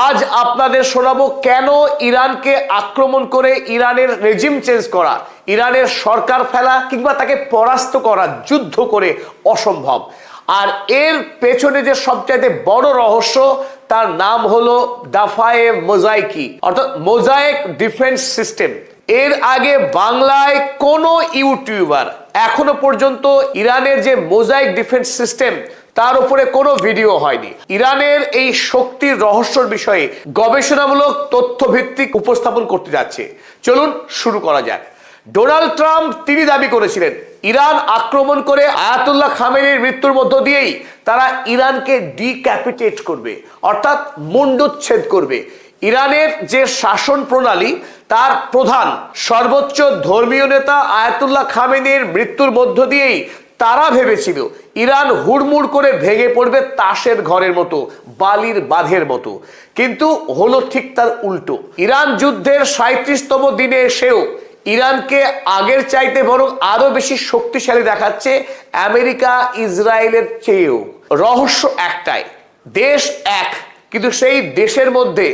আজ আপনাদের শোনাবো কেন ইরানকে আক্রমণ করে ইরানের রেজিম চেঞ্জ করা, ইরানের সরকার ফেলা কিংবা তাকে পরাস্ত করা যুদ্ধ করে অসম্ভব। আর এর পেছনে যে সবচাইতে বড় রহস্য, তার নাম হলো দাফায়ে মোজাইকি অর্থাৎ মোজাইক ডিফেন্স সিস্টেম। এর আগে বাংলায় কোনো ইউটিউবার এখনো পর্যন্ত ইরানের যে মোজাইক ডিফেন্স সিস্টেম তার উপরে কোনো ভিডিও হয়নি। ইরানের এই শক্তির রহস্যর বিষয়ে গবেষণামূলক তথ্যভিত্তিক উপস্থাপন করতে যাচ্ছে। চলুন শুরু করা যাক। ডোনাল্ড ট্রাম্প তিনি দাবি করেছিলেন ইরান আক্রমণ করে আয়াতুল্লাহ খামেনির মৃত্যুর মধ্য দিয়েই তারা ইরানকে ডিক্যাপিটেট করবে, অর্থাৎ মুন্ডুচ্ছেদ করবে। ইরানের যে শাসন প্রণালী তার প্রধান সর্বোচ্চ ধর্মীয় নেতা আয়াতুল্লাহ খামেনির মৃত্যুর মধ্য দিয়েই তারা ভেবেছিল ইরান হুড়মুড় করে ভেঙে পড়বে তাসের ঘরের মতো, বালির বাঁধের মতো। কিন্তু হলো ঠিক তার উল্টো। ইরান যুদ্ধের 37তম দিনে এসেও ইরানকে আগের চাইতে বরং আরো বেশি শক্তিশালী দেখাচ্ছে আমেরিকা ইসরায়েলের চেয়েও। রহস্য একটাই, দেশ এক, কিন্তু সেই দেশের মধ্যে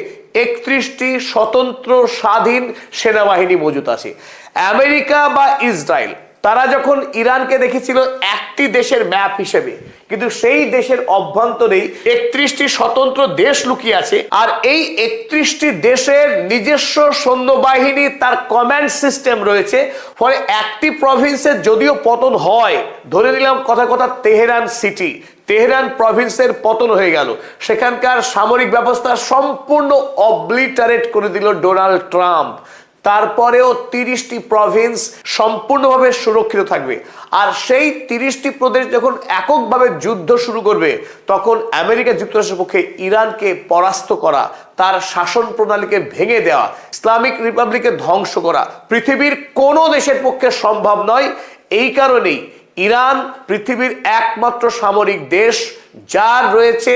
31টি স্বতন্ত্র স্বাধীন সেনাবাহিনী মজুত আছে। আমেরিকা বা ইসরায়েল তারা যখন ইরানকে দেখেছিল একটি দেশের ম্যাপ হিসেবে, কিন্তু সেই দেশের অভ্যন্তরেই 31টি স্বতন্ত্র দেশ লুকিয়ে আছে। আর এই 31টি দেশের নিজস্ব সৈন্যবাহিনী, তার কমান্ড সিস্টেম রয়েছে। ফলে একটি প্রভিন্সের যদিও পতন হয়, ধরে নিলাম কথা তেহরান সিটি, তেহরান প্রভিন্সের পতন হয়ে গেল, সেখানকার সামরিক ব্যবস্থা সম্পূর্ণ অবলিটারেট করে দিল ডোনাল্ড ট্রাম্প। তারপরেও 30টি প্রভিন্স সম্পূর্ণভাবে সুরক্ষিত থাকবে। আর সেই 30টি প্রদেশ যখন এককভাবে যুদ্ধ শুরু করবে, তখন আমেরিকা যুক্তরাষ্ট্রের পক্ষে ইরানকে পরাস্ত করা, তার শাসন প্রণালীকে ভেঙে দেওয়া, ইসলামিক রিপাবলিকে ধ্বংস করা পৃথিবীর কোনো দেশের পক্ষে সম্ভব নয়। এই কারণেই ইরান পৃথিবীর একমাত্র সামরিক দেশ যার রয়েছে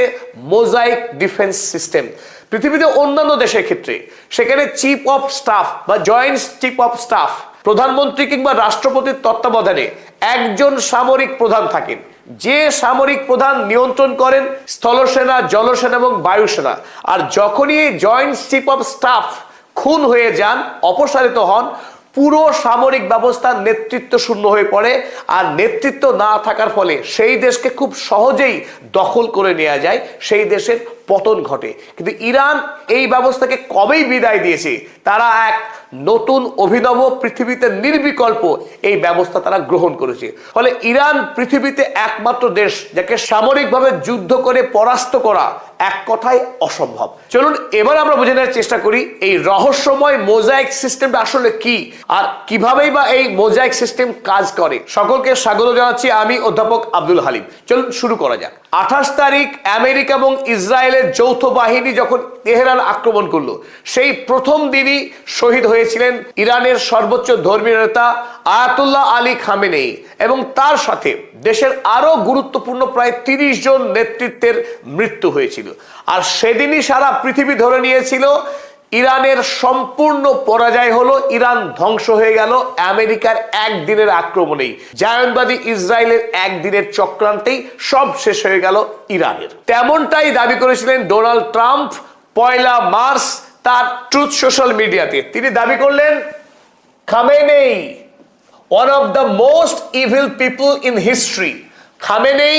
মোজাইক ডিফেন্স সিস্টেম। পৃথিবীতে অন্যান্য দেশের ক্ষেত্রে সেখানে চিফ অফ স্টাফ বা জয়েন্ট চিফ অফ স্টাফ, প্রধানমন্ত্রী কিংবা রাষ্ট্রপতির তত্ত্বাবধানে একজন সামরিক প্রধান থাকেন, যে সামরিক প্রধান নিয়ন্ত্রণ করেন স্থলসেনা, জলসেনা এবং বায়ুসেনা। আর যখনই এই জয়েন্ট চিফ অফ স্টাফ খুন হয়ে যান, অপসারিত হন, পুরো সামরিক ব্যবস্থা নেতৃত্ব শূন্য হয়ে পড়ে। আর নেতৃত্ব না থাকার ফলে সেই দেশকে খুব সহজেই দখল করে নেওয়া যায়, সেই দেশের পতন ঘটে। কিন্তু ইরান এই ব্যবস্থাকে কবেই বিদায় দিয়েছে, তারা এক নতুন অভিনব পৃথিবীতে নির্বিকল্প এই ব্যবস্থা তারা গ্রহণ করেছে। ফলে ইরান পৃথিবীতে একমাত্র দেশ যাকে সামরিকভাবে যুদ্ধ করে পরাস্ত করা এক কথায় অসম্ভব। চলুন এবার আমরা বুঝে নেওয়ার চেষ্টা করি এই রহস্যময় মোজাইক সিস্টেমটা আসলে কি, আর কিভাবেই বা এই মোজাইক সিস্টেম কাজ করে। সকলকে স্বাগত জানাচ্ছি, আমি অধ্যাপক আব্দুল হালিম। চলুন শুরু করা যাক। 28 তারিখ আমেরিকা এবং ইসরায়েলের যৌথ বাহিনী যখন তেহরান আক্রমণ করলো, সেই প্রথম দিনই শহীদ হয়েছিলেন ইরানের সর্বোচ্চ ধর্মীয় নেতা আয়াতুল্লাহ আলী খামেনেই, এবং তার সাথে দেশের আরো গুরুত্বপূর্ণ প্রায় 30 জন নেতৃত্বের মৃত্যু হয়েছিল। আর সেদিনই সারা পৃথিবী ধরে নিয়েছিল ইরানের সম্পূর্ণ পরাজয় হলো, ইরান ধ্বংস হয়ে গেল আমেরিকার একদিনের আক্রমণেই, জায়নবাদী ইসরায়েলের একদিনের চক্রান্তেই সব শেষ হয়ে গেল ইরানের। তেমনটাই দাবি করেছিলেন ডোনাল্ড ট্রাম্প 1 মার্চ তার ট্রুথ সোশ্যাল মিডিয়াতে। তিনি দাবি করলেন Khamenei one of the most evil people in history. Khamenei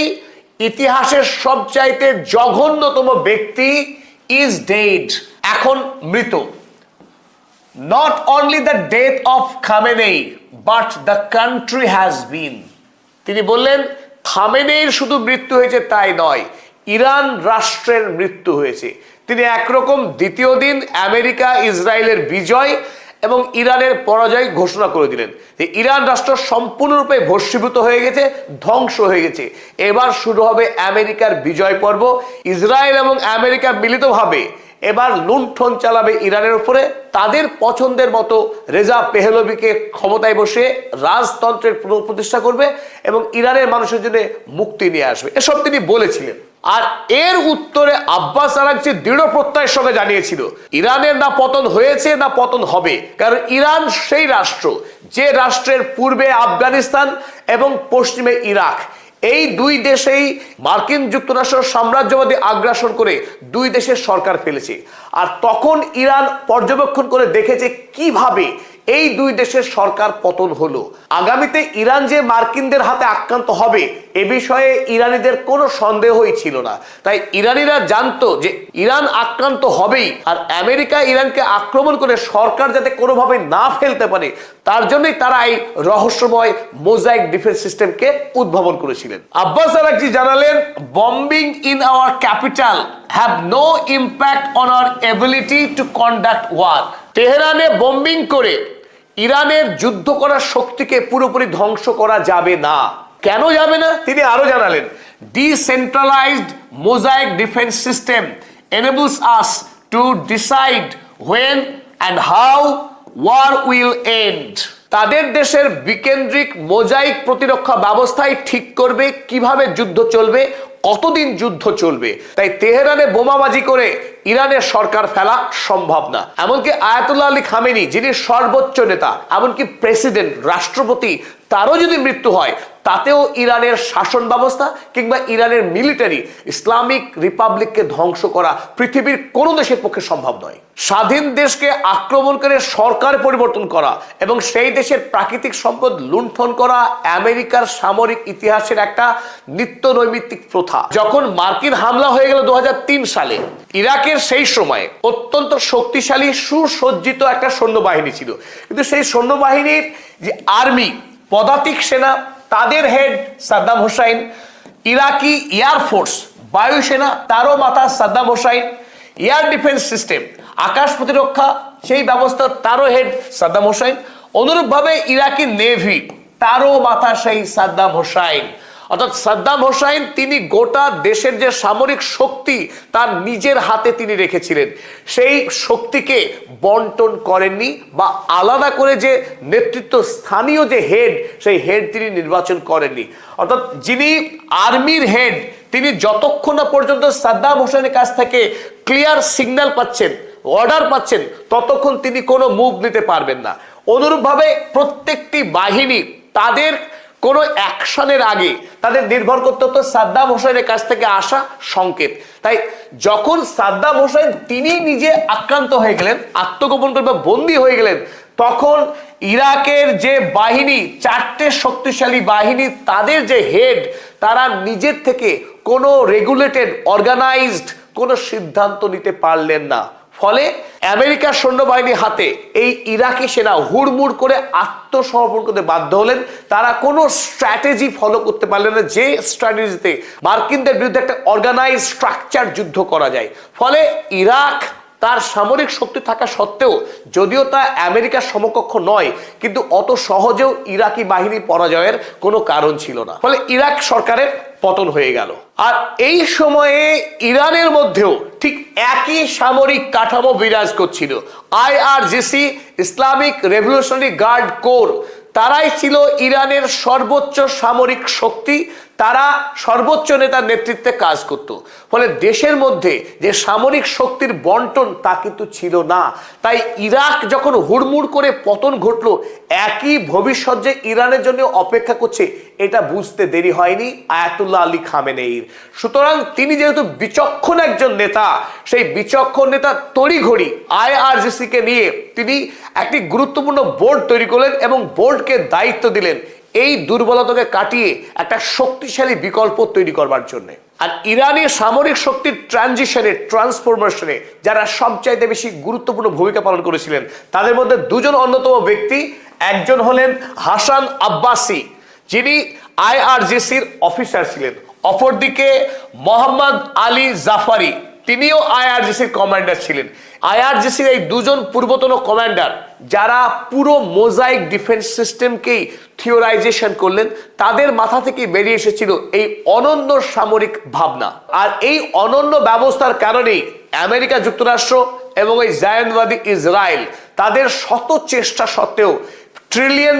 ইতিহাসের সবচাইতে জঘন্যতম ব্যক্তি, ইজ ডেড, এখন মৃত। Not only the death of Khamenei but the country has been. তিনি বললেন খামেনেইর শুধু মৃত্যু হয়েছে তাই নয়, ইরান রাষ্ট্রের মৃত্যু হয়েছে। তিনি একরকম দ্বিতীয় দিন আমেরিকা ইসরায়েলের বিজয় এবং ইরানের পরাজয় ঘোষণা করে দিলেন যে ইরান রাষ্ট্র সম্পূর্ণরূপে ভস্মীভূত হয়ে গেছে, ধ্বংস হয়ে গেছে। এবার শুরু হবে আমেরিকার বিজয় পর্ব। ইসরায়েল এবং আমেরিকা মিলিতভাবে এবার লুণ্ঠন চালাবে ইরানের উপরে, তাদের পছন্দের মতো রেজা পেহলভিকে ক্ষমতায় বসে রাজতন্ত্রের পুনঃপ্রতিষ্ঠা করবে এবং ইরানের মানুষের জন্য মুক্তি নিয়ে আসবে, এসব তিনি বলেছিলেন। আর এর উত্তরে আব্বাস আরাগচি দৃঢ় প্রত্যয়ের সঙ্গে জানিয়েছিল ইরানের না পতন হয়েছে না পতন হবে, কারণ ইরান সেই রাষ্ট্র যে রাষ্ট্রের পূর্বে আফগানিস্তান এবং পশ্চিমে ইরাক, এই দুই দেশেই মার্কিন যুক্তরাষ্ট্র সাম্রাজ্যবাদী আগ্রাসন করে দুই দেশের সরকার ফেলেছে। আর তখন ইরান পর্যবেক্ষণ করে দেখেছে কিভাবে এই দুই দেশের সরকার পতন হলো। আগামীতে ইরান যে মার্কিনদের হাতে আক্রান্ত হবে এ বিষয়ে ইরানিদের কোনো সন্দেহই ছিল না। তাই ইরানিরা জানতো যে ইরান আক্রান্ত হবেই, আর আমেরিকা ইরানকে আক্রমণ করে সরকার যাতে কোনোভাবে না ফেলতে পারে তার জন্যই তারা এই রহস্যময় মোজাইক ডিফেন্স সিস্টেমকে উদ্ভাবন করেছিলেন। আব্বাস আরাকচি জানালেন, bombing in our capital have no impact on our ability to conduct war. তেহরানে বম্বিং করে ইরানের যুদ্ধ করার শক্তিকে পুরোপুরি ধ্বংস করা যাবে না। কেন যাবে না তিনি আরো জানালেন, decentralised mosaic defence system enables us to decide when and how war will end. তাদের দেশের বিকেন্দ্রিক মোজাইক প্রতিরক্ষা ব্যবস্থাই ঠিক করবে কিভাবে যুদ্ধ চলবে, কতদিন যুদ্ধ চলবে। তাই তেহরানে বোমাবাজি করে ইরানের সরকার ফেলা সম্ভব না। এমনকি আয়াতুল্লাহ আলী খামেনি, যিনি সর্বোচ্চ নেতা, এমনকি প্রেসিডেন্ট, রাষ্ট্রপতি, তারও যদি মৃত্যু হয় তাতেও ইরানের শাসন ব্যবস্থা কিংবা ইরানের মিলিটারি ইসলামিক রিপাবলিককে ধ্বংস করা পৃথিবীর কোনো দেশের পক্ষে সম্ভব নয়। স্বাধীন দেশকে আক্রমণ করে সরকার পরিবর্তন করা এবং সেই দেশের প্রাকৃতিক সম্পদ লুণ্ঠন করা আমেরিকার সামরিক ইতিহাসের একটা নিত্য নৈমিত্তিক প্রথা। যখন মার্কিন হামলা হয়ে গেল 2003 সালে, ইরাকের সেই সময় অত্যন্ত শক্তিশালী সুসজ্জিত একটা সৈন্যবাহিনী ছিল, কিন্তু সেই সৈন্যবাহিনীর যে আর্মি, পদাতিক সেনা, তাদের head Saddam Hussein, Iraqi air force, বায়ুসেনা, তারও মাথা Saddam Hussein, air defence system, আকাশ প্রতিরক্ষা, সেই ব্যবস্থা তারও হেড সাদ্দাম হোসাইন, অনুরূপভাবে ইরাকি নেভি, তারও মাথা সেই সাদ্দাম হোসাইন। অর্থাৎ সাদ্দাম হোসাইন তিনি গোটা দেশের যে সামরিক শক্তি তার নিজের হাতে তিনি রেখেছিলেন, সেই শক্তিকে বন্টন করেননি বা আলাদা করে যে নেতৃত্ব স্থানীয় যে হেড, সেই হেড তিনি নির্বাচন করেননি। অর্থাৎ যিনি আর্মির হেড তিনি যতক্ষণ না পর্যন্ত সাদ্দাম হোসেনের কাছ থেকে ক্লিয়ার সিগন্যাল পাচ্ছেন, অর্ডার পাচ্ছেন, ততক্ষণ তিনি কোনো মুভ নিতে পারবেন না। অনুরূপভাবে প্রত্যেকটি বাহিনী তাদের কোনো অ্যাকশনের আগে তাদের নির্ভর করতে হতো সাদ্দাম হোসেনের কাছ থেকে আসা সংকেত। তাই যখন সাদ্দাম হোসেন তিনি নিজে আক্রান্ত হয়ে গেলেন, আত্মগোপন করে বা বন্দী হয়ে গেলেন, তখন ইরাকের যে বাহিনী, চারটে শক্তিশালী বাহিনী, তাদের যে হেড, তারা নিজের থেকে কোনো রেগুলেটেড অর্গানাইজড কোনো সিদ্ধান্ত নিতে পারলেন না। ফলে আমেরিকার সৈন্যবাহিনীর হাতে এই ইরাকি সেনা হুড়মুড় করে আত্মসমর্পণ করতে বাধ্য হলেন। তারা কোনো স্ট্র্যাটেজি ফলো করতে পারলেন না, যে স্ট্র্যাটেজিতে মার্কিনদের বিরুদ্ধে একটা অর্গানাইজ স্ট্রাকচার যুদ্ধ করা যায়। ফলে ইরাক তার সামরিক শক্তি থাকা সত্ত্বেও, যদিও তা আমেরিকার সমকক্ষ নয়, কিন্তু অত সহজেও ইরাকি বাহিনী পরাজয়ের কোনো কারণ ছিল না। ফলে ইরাক সরকারের পতন হয়ে গেল। আর এই সময়ে ইরানের মধ্যেও ঠিক একই সামরিক কাঠামো বিরাজ করছিল। IRGC, Islamic Revolutionary Guard Corps, তারাই ছিল ইরানের সর্বোচ্চ সামরিক শক্তি, তারা সর্বোচ্চ নেতার নেতৃত্বে কাজ করত। ফলে দেশের মধ্যে যে সামরিক শক্তির বন্টন তা কিন্তু ছিল না। তাই ইরাক যখন হুড়মুড় করে পতন ঘটলো, একই ভবিষ্যৎ যে ইরানের জন্য অপেক্ষা করছে এটা বুঝতে দেরি হয়নি আয়াতুল্লাহ আলী খামেনেয়ির। সুতরাং তিনি যেহেতু বিচক্ষণ একজন নেতা, সেই বিচক্ষণ নেতা তড়িঘড়ি আইআরজিসি কে নিয়ে তিনি একটি গুরুত্বপূর্ণ বোর্ড তৈরি করলেন এবং বোর্ডকে দায়িত্ব দিলেন এই দুর্বলতাকে কাটিয়ে একটা শক্তিশালী বিকল্প তৈরি করবার জন্য। আর ইরানের সামরিক শক্তির ট্রান্সফরমেশনে যারা সবচাইতে বেশি গুরুত্বপূর্ণ ভূমিকা পালন করেছিলেন, তাদের মধ্যে দুজন অন্যতম ব্যক্তি। একজন হলেন হাসান আব্বাসি, যিনি আইআরজিসির অফিসার ছিলেন। অপরদিকে মোহাম্মদ আলী জাফারি, তিনিও আইআরজিসির কমান্ডার ছিলেন। আইআরজিসির এই দুজন পূর্বতন কমান্ডার যারা পুরো মোজাইক ডিফেন্স সিস্টেমকেই থিওরাইজেশন করলেন, তাদের মাথা থেকে বেরিয়ে এসেছিল এই অনন্য সামরিক ভাবনা। আর এই অনন্য ব্যবস্থার কারণেই আমেরিকা যুক্তরাষ্ট্র এবং এই জায়নবাদী ইসরায়েল তাদের শত চেষ্টা সত্ত্বেও, $1 ট্রিলিয়ন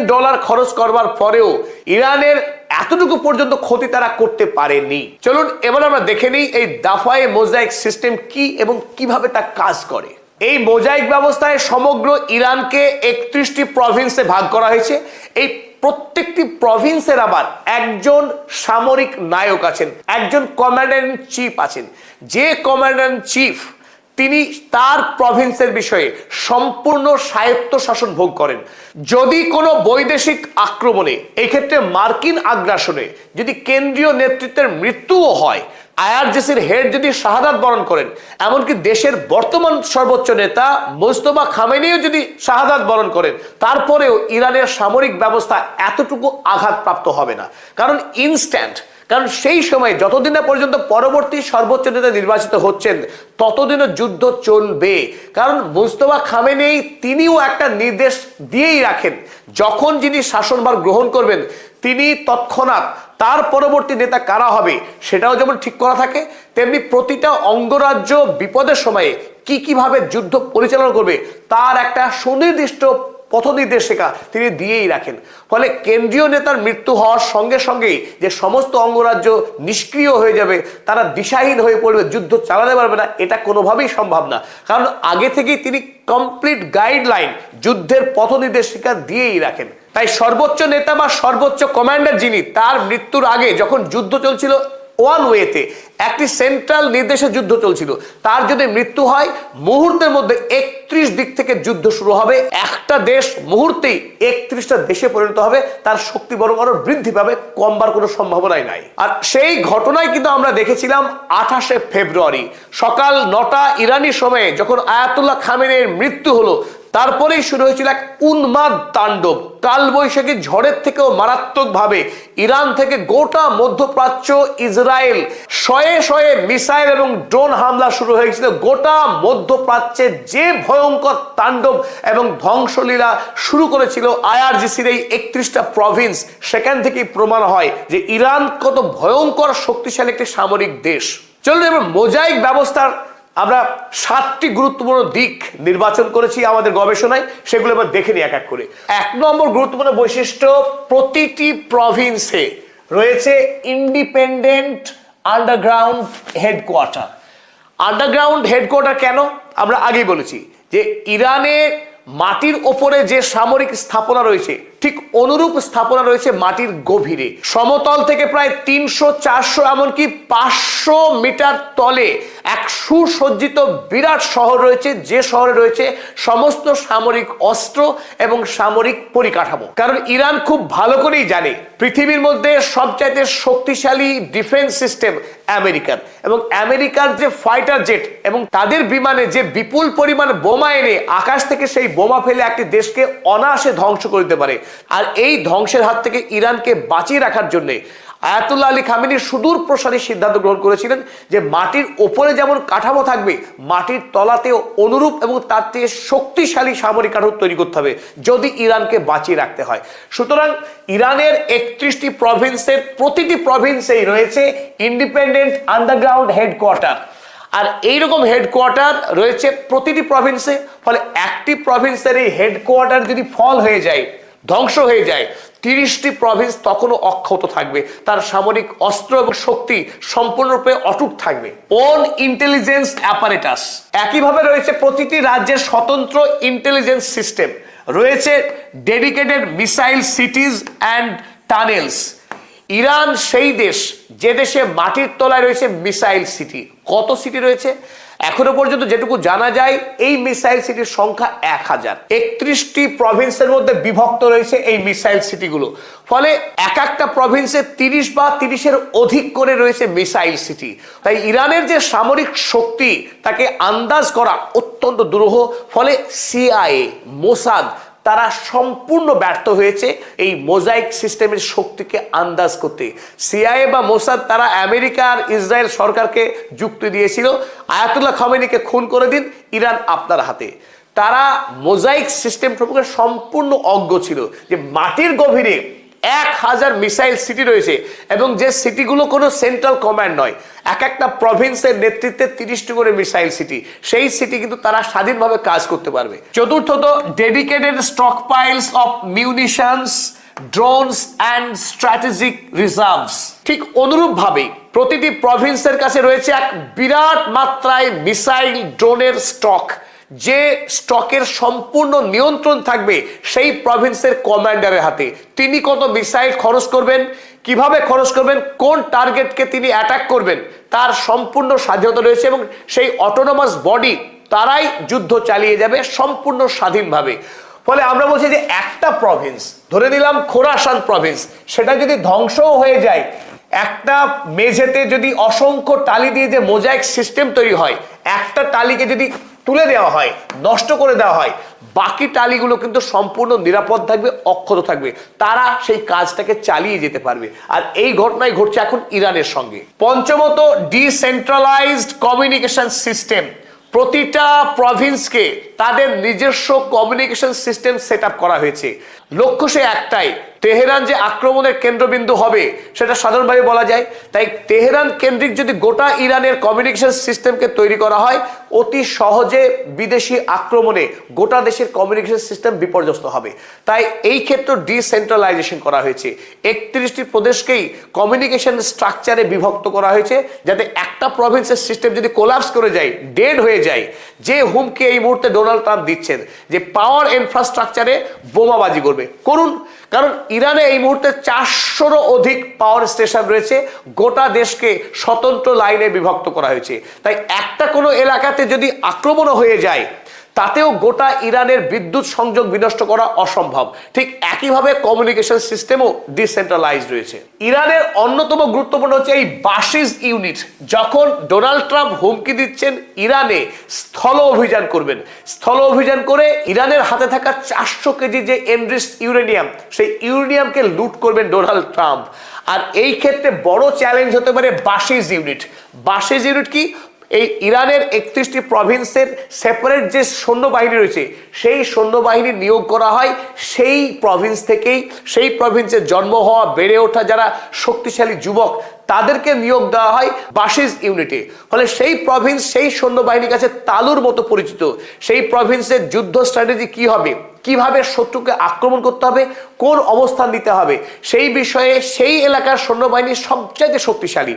খরচ করবার পরেও ইরানের এতটুকু পর্যন্ত ক্ষতি তারা করতে পারেনি। চলুন এবার আমরা দেখে নিই এই দাফায়ে মোজাইক সিস্টেম কি এবং কিভাবে তা কাজ করে। এই মোজাইক ব্যবস্থায় সমগ্র ইরানকে 31টি প্রভিন্সে ভাগ করা হয়েছে। এই প্রত্যেকটি প্রভিন্সের আবার একজন সামরিক নায়ক আছেন, একজন কমান্ডার ইন চিফ আছেন। যে কমান্ডার ইন চিফ তিনি তার প্রভিন্সের বিষয়ে সম্পূর্ণ স্বায়ত্ত শাসন ভোগ করেন। যদি কোনো বৈদেশিক আক্রমণে, এই ক্ষেত্রে মার্কিন আগ্রাসনে যদি কেন্দ্রীয় নেতৃত্বের মৃত্যুও হয়, আইআরজিসির হেড যদি শাহাদাত বরণ করেন, এমনকি দেশের বর্তমান সর্বোচ্চ নেতা মোস্তফা খামেনিও যদি শাহাদাত বরণ করেন, তারপরেও ইরানের সামরিক ব্যবস্থা এতটুকু আঘাতপ্রাপ্ত হবে না, কারণ ইনস্ট্যান্ট। কারণ সেই সময় যতদিন না পর্যন্ত পরবর্তী সর্বোচ্চ নেতা নির্বাচিত হচ্ছেন, ততদিনও যুদ্ধ চলবে। কারণ মোস্তফা খামেনি তিনিও একটা নির্দেশ দিয়েই রাখেন, যখন যিনি শাসনভার গ্রহণ করবেন তিনি তৎক্ষণাৎ তার পরবর্তী নেতা কারা হবে সেটাও যেমন ঠিক করা থাকে, তেমনি প্রতিটা অঙ্গরাজ্য বিপদের সময়ে কিভাবে যুদ্ধ পরিচালনা করবে তার একটা সুনির্দিষ্ট পথনির্দেশিকা তিনি দিয়েই রাখেন। ফলে কেন্দ্রীয় নেতার মৃত্যু হওয়ার সঙ্গে সঙ্গেই যে সমস্ত অঙ্গরাজ্য নিষ্ক্রিয় হয়ে যাবে, তারা দিশাহীন হয়ে পড়বে, যুদ্ধ চালাতে পারবে না, এটা কোনোভাবেই সম্ভব না। কারণ আগে থেকেই তিনি কমপ্লিট গাইডলাইন, যুদ্ধের পথনির্দেশিকা দিয়েই রাখেন। তাই সর্বোচ্চ নেতা বা সর্বোচ্চ কমান্ডার যিনি, তার মৃত্যুর আগে যখন যুদ্ধ চলছিল ওয়ান ওয়েতে, একটি সেন্ট্রাল নির্দেশে যুদ্ধ চলছিল, তার যদি মৃত্যু হয় মুহূর্তের মধ্যে 31 দিক থেকে যুদ্ধ শুরু হবে। একটা দেশ মুহূর্তেই 31টা দেশে পরিণত হবে, তার শক্তি বরং আরো বৃদ্ধি পাবে, কমবার কোনো সম্ভাবনাই নাই। আর সেই ঘটনায় কিন্তু আমরা দেখেছিলাম 28শে ফেব্রুয়ারি সকাল 9টা ইরানি সময়ে যখন আয়াতুল্লাহ খামেনির মৃত্যু হলো, তারপরেই শুরু হয়েছিল এক উন্মাদ তাণ্ডব। কালবৈশাখী ঝড়ের থেকেও মারাত্মকভাবে ইরান থেকে গোটা মধ্যপ্রাচ্য, ইসরায়েল শয়ে শয়ে মিসাইল এবং ড্রোন হামলা শুরু হয়েছিল। গোটা মধ্যপ্রাচ্যে যে ভয়ঙ্কর তাণ্ডব এবং ধ্বংসলীলা শুরু করেছিল আইআরজিসির এই 31টা প্রভিন্স, সেখান থেকেই প্রমাণ হয় যে ইরান কত ভয়ঙ্কর শক্তিশালী একটি সামরিক দেশ। চলুন এবার মোজাইক ব্যবস্থার আমরা 7টি গুরুত্বপূর্ণ দিক নির্বাচন করেছি আমাদের গবেষণায়, সেগুলো এবার দেখে নিই এক এক করে। 1 নম্বর গুরুত্বপূর্ণ বৈশিষ্ট্য, প্রতিটি প্রভিন্সে রয়েছে independent underground headquarter. Underground headquarter কেন? আমরা আগেই বলেছি যে ইরানের মাটির ওপরে যে সামরিক স্থাপনা রয়েছে, ঠিক অনুরূপ স্থাপনা রয়েছে মাটির গভীরে। সমতল থেকে প্রায় 300-400 এমনকি 500 মিটার তলে এক সুসজ্জিত বিরাট শহর রয়েছে, যে শহরে রয়েছে সমস্ত সামরিক অস্ত্র এবং সামরিক পরিকাঠামো। কারণ ইরান খুব ভালো করেই জানে পৃথিবীর মধ্যে সবচাইতে শক্তিশালী ডিফেন্স সিস্টেম আমেরিকার, এবং আমেরিকার যে ফাইটার জেট এবং তাদের বিমানে যে বিপুল পরিমাণ বোমা এনে আকাশ থেকে সেই বোমা ফেলে একটি দেশকে অনায়াসে ধ্বংস করে দিতে পারে। আর এই ধ্বংসের হাত থেকে ইরানকে বাঁচিয়ে রাখার জন্য আয়াতুল্লাহ আলী খামেনি সুদূর প্রসারী সিদ্ধান্ত গ্রহণ করেছিলেন যে মাটির ওপরে যেমন কাঠামো থাকবে, মাটির তলাতেও অনুরূপ এবং তার থেকে শক্তিশালী সামরিক কাঠামো তৈরি করতে হবে যদি ইরানকে বাঁচিয়ে রাখতে হয়। সুতরাং ইরানের 31টি প্রভিন্সের প্রতিটি প্রভিন্সেই রয়েছে ইন্ডিপেন্ডেন্ট আন্ডারগ্রাউন্ড হেডকোয়ার্টার। আর এইরকম হেডকোয়ার্টার রয়েছে প্রতিটি প্রভিন্সে। ফলে একটি প্রভিন্সের এই হেডকোয়ার্টার যদি ফল হয়ে যায়, ধ্বংস হয়ে যায়, 30টি প্রভিন্স তখনও অক্ষত থাকবে, তার সামরিক অস্ত্র এবং শক্তি সম্পূর্ণরূপে অটুট থাকবে। ওন ইন্টেলিজেন্স অ্যাপারেটাস, একইভাবে রয়েছে প্রতিটি রাজ্যের স্বতন্ত্র ইন্টেলিজেন্স সিস্টেম, রয়েছে dedicated missile সিটিজ and tunnels. Iran সেই দেশ যে দেশে মাটির তলায় রয়েছে মিসাইল সিটি। কত সিটি রয়েছে? এখনো পর্যন্ত যেটুকু জানা যায় এই মিসাইল সিটির সংখ্যা 1000। 31টি প্রভিন্সের মধ্যে বিভক্ত রয়েছে এই মিসাইল সিটিগুলো। ফলে এক একটা প্রভিন্সে 30 বা 30-এর অধিক করে রয়েছে মিসাইল সিটি। তাই ইরানের যে সামরিক শক্তি তাকে আন্দাজ করা অত্যন্ত দুরূহ। ফলে সিআইএ, মোসাদ তারা সম্পূর্ণ ব্যর্থ হয়েছে এই মোজাইক সিস্টেমের শক্তিকে আন্দাজ করতে। সিআইএ বা মোসাদ তারা আমেরিকা আর ইসরায়েল সরকারকে যুক্তি দিয়েছিল, আয়াতুল্লাহ খামেনিকে খুন করে দিন, ইরান আপনার হাতে। তারা মোজাইক সিস্টেম সম্পর্কে সম্পূর্ণ অজ্ঞ ছিল যে মাটির গভীরে 1000 মিসাইল সিটি রয়েছে এবং যে সিটিগুলো কোনো সেন্ট্রাল কমান্ড নয়, এক একটা প্রভিন্সের নেতৃত্বে 30টি করে মিসাইল সিটি, সেই সিটি কিন্তু তারা স্বাধীনভাবে কাজ করতে পারবে। চতুর্থত, dedicated stockpiles of munitions, drones and strategic reserves. ঠিক অনুরূপভাবেই প্রতিটি প্রভিন্সের কাছে রয়েছে এক বিরাট মাত্রায় মিসাইল ড্রোনের স্টক, যে স্টকের সম্পূর্ণ নিয়ন্ত্রণ থাকবে সেই প্রভিন্সের কমান্ডারের হাতে। তিনি কত মিসাইল খরচ করবেন, কিভাবে খরচ করবেন, কোন টার্গেটকে তিনি অ্যাটাক করবেন, তার সম্পূর্ণ স্বাধীনতা রয়েছে এবং সেই অটোনমাস বডি তারাই যুদ্ধ চালিয়ে যাবে সম্পূর্ণ স্বাধীনভাবে। ফলে আমরা বলছি যে একটা প্রভিন্স, ধরে নিলাম খোরাসান প্রভিন্স, সেটা যদি ধ্বংসও হয়ে যায়, একটা মেঝেতে যদি অসংখ্য টালি দিয়ে যে মোজাইক সিস্টেম তৈরি হয়, একটা টালিকে যদি তুলে দেওয়া হয়, নষ্ট করে দেওয়া হয়, বাকি টালিগুলো কিন্তু সম্পূর্ণ নিরাপদ থাকবে, অক্ষত থাকবে, তারা সেই কাজটাকে চালিয়ে যেতে পারবে। আর এই ঘটনাই ঘটছে এখন ইরানের সঙ্গে। পঞ্চমত, ডিসেন্ট্রালাইজড কমিউনিকেশন সিস্টেম। প্রতিটা প্রভিন্সকে তাদের নিজস্ব কমিউনিকেশন সিস্টেম সেট আপ করা হয়েছে। লক্ষ্য সে একটাই, তেহরান যে আক্রমণের কেন্দ্রবিন্দু হবে সেটা সাধারণভাবে বলা যায়। তাই তেহরান কেন্দ্রিক যদি গোটা ইরানের কমিউনিকেশন সিস্টেমকে তৈরি করা হয়, অতি সহজে বিদেশি আক্রমণে গোটা দেশের কমিউনিকেশন সিস্টেম বিপর্যস্ত হবে। তাই এই ক্ষেত্রে ডিসেন্ট্রালাইজেশন করা হয়েছে। 31টি প্রদেশকেই কমিউনিকেশন স্ট্রাকচারে বিভক্ত করা হয়েছে, যাতে একটা প্রভিন্সের সিস্টেম যদি কোলাপস করে যায়, ডেড হয়ে যায়, যে হুমকি এই মুহূর্তে ডোনাল্ড ট্রাম্প দিচ্ছেন যে পাওয়ার ইনফ্রাস্ট্রাকচারে বোমাবাজি করবে, করুন। কারণ ইরানে এই মুহূর্তে 400রও অধিক পাওয়ার স্টেশন রয়েছে, গোটা দেশকে স্বতন্ত্র লাইনে বিভক্ত করা হয়েছে। তাই একটা কোনো এলাকাতে যদি আক্রমণও হয়ে যায়, তাতেও গোটা ইরানের বিদ্যুৎ সংযোগ বিনষ্ট করা অসম্ভব। ঠিক একইভাবে কমিউনিকেশন সিস্টেমও ডিসেন্ট্রালাইজড রয়েছে। ইরানের অন্যতম গুরুত্বপূর্ণ হচ্ছে এই বাশিজ ইউনিট। যখন ডোনাল্ড ট্রাম্প হুমকি দিচ্ছেন ইরানে স্থল অভিযান করবেন, স্থল অভিযান করে ইরানের হাতে থাকা 400 কেজি যে এনরিচড ইউরেনিয়াম, সেই ইউরেনিয়ামকে লুট করবেন ডোনাল্ড ট্রাম্প। আর এই ক্ষেত্রে বড় চ্যালেঞ্জ হতে পারে বাশিজ ইউনিট। বাশিজ ইউনিট কি? এই ইরানের 31টি প্রভিন্সের সেপারেট যে সৈন্যবাহিনী রয়েছে, সেই সৈন্যবাহিনী নিয়োগ করা হয় সেই প্রভিন্স থেকেই। সেই প্রভিন্সের জন্ম হওয়া, বেড়ে ওঠা যারা শক্তিশালী যুবক, তাদেরকে নিয়োগ দেওয়া হয় বাশিজ ইউনিটে। ফলে সেই প্রভিন্স সেই সৈন্যবাহিনীর কাছে তালুর মতো পরিচিত। সেই প্রভিন্সের যুদ্ধ স্ট্র্যাটেজি কি হবে, কিভাবে শত্রুকে আক্রমণ করতে হবে, কোন অবস্থান নিতে হবে, সেই বিষয়ে সেই এলাকার সৈন্যবাহিনী সবচাইতে শক্তিশালী।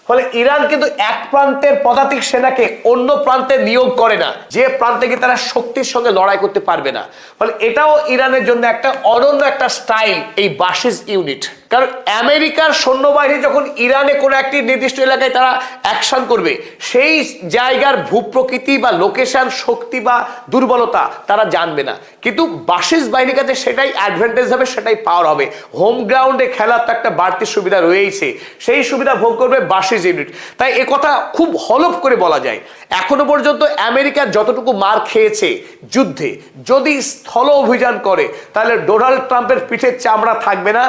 ফলে ইরান কিন্তু এক প্রান্তের পদাতিক সেনাকে অন্য প্রান্তে নিয়োগ করে না, যে প্রান্তে গিয়ে তারা শক্তির সঙ্গে লড়াই করতে পারবে না। ফলে এটাও ইরানের জন্য একটা অনন্য একটা স্টাইল, এই বাশিজ ইউনিট। কারণ আমেরিকার সৈন্যবাহিনী যখন ইরানে কোনো একটি নির্দিষ্ট এলাকায় তারা অ্যাকশন করবে, সেই জায়গার ভূপ্রকৃতি বা লোকেশন, শক্তি বা দুর্বলতা তারা জানবে না। কিন্তু বাশিজ বাহিনীর কাছে সেটাই অ্যাডভান্টেজ হবে, সেটাই পাওয়ার হবে। হোম গ্রাউন্ডে খেলার তো একটা বাড়তি সুবিধা রয়েছে, সেই সুবিধা ভোগ করবে বাশিজ ইউনিট। তাই এ কথা খুব হলফ করে বলা যায়, এখনো পর্যন্ত আমেরিকার যতটুকু মার খেয়েছে যুদ্ধে, যদি স্থল অভিযান করে তাহলে ডোনাল্ড ট্রাম্পের পিঠের চামড়া থাকবে না।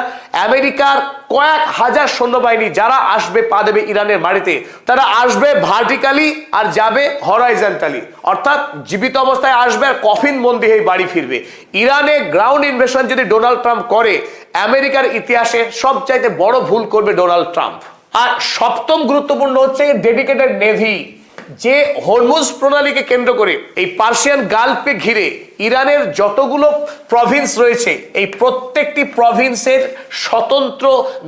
আমেরিকার কয়েক হাজার সৈন্যবাহিনী যারা আসবে, পা দেবে ইরানের মাটিতে, তারা আসবে ভার্টিক্যালি আর যাবে হরাইজন্টালি, অর্থাৎ জীবিত অবস্থায় আসবে আর কফিন বন্দি হয়ে বাড়ি ফিরবে। ইরানে গ্রাউন্ড ইনভেশন যদি ডোনাল্ড ট্রাম্প করে, আমেরিকার ইতিহাসে সবচাইতে বড় ভুল করবে ডোনাল্ড ট্রাম্প। আর সপ্তম গুরুত্বপূর্ণ হচ্ছে ডেডিকেটেড নেভি, যে হরমুজ প্রণালীকে কেন্দ্র করে এই পার্সিয়ান গালফকে ঘিরে ইরানের যতগুলো প্রভিন্স রয়েছে, এই প্রত্যেকটি প্রভিন্সের স্বতন্ত্র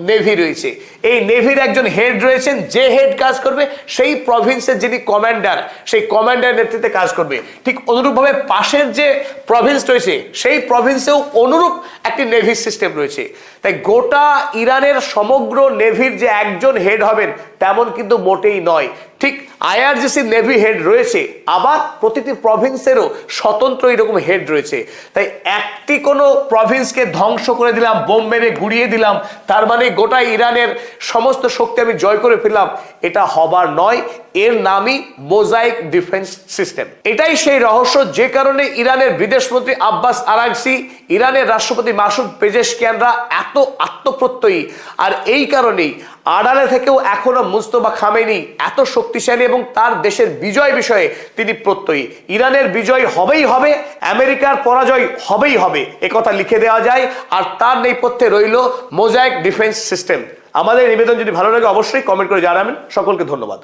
নেভি রয়েছে। এই নেভির একজন হেড রয়েছেন, যে হেড কাজ করবে সেই প্রভিন্সের যিনি কমান্ডার, সেই কমান্ডারের নেতৃত্বে কাজ করবে। ঠিক অনুরূপভাবে পাশের যে প্রভিন্স রয়েছে, সেই প্রভিন্সেও অনুরূপ একটি নেভি সিস্টেম রয়েছে। তাই গোটা ইরানের সমগ্র নেভির যে একজন হেড হবেন তেমন কিন্তু মোটেই নয়। ঠিক আইআরজিসি নেভি হেড রয়েছে, আবার প্রতিটি প্রভিন্সেরও স্বতন্ত্র এরকম হেড রয়েছে। তাই একটি কোনো প্রভিন্সকে ধ্বংস করে দিলাম, বোম মেরে গুড়িয়ে দিলাম, তার মানে গোটা ইরানের সমস্ত শক্তি আমি জয় করে ফেললাম, এটা হবার নয়। এর নামই মোজাইক ডিফেন্স সিস্টেম। এটাই সেই রহস্য, যে কারণে ইরানের বিদেশমন্ত্রী আব্বাস আরাগচি, ইরানের রাষ্ট্রপতি মাসুদ পেজেশকিয়ানরা এত আত্মপ্রত্যয়ী। আর এই কারণেই আড়ালে থেকেও এখনো মুস্তফা খামেনি এত শক্তিশালী এবং তার দেশের বিজয় বিষয়ে তিনি প্রত্যয়ী। ইরানের বিজয় হবেই হবে, আমেরিকার পরাজয় হবেই হবে, একথা লিখে দেওয়া যায়। আর তার নেপথ্যে রইল মোজাইক ডিফেন্স সিস্টেম। আমাদের নিবেদন যদি ভালো লাগে অবশ্যই কমেন্ট করে জানাবেন। সকলকে ধন্যবাদ।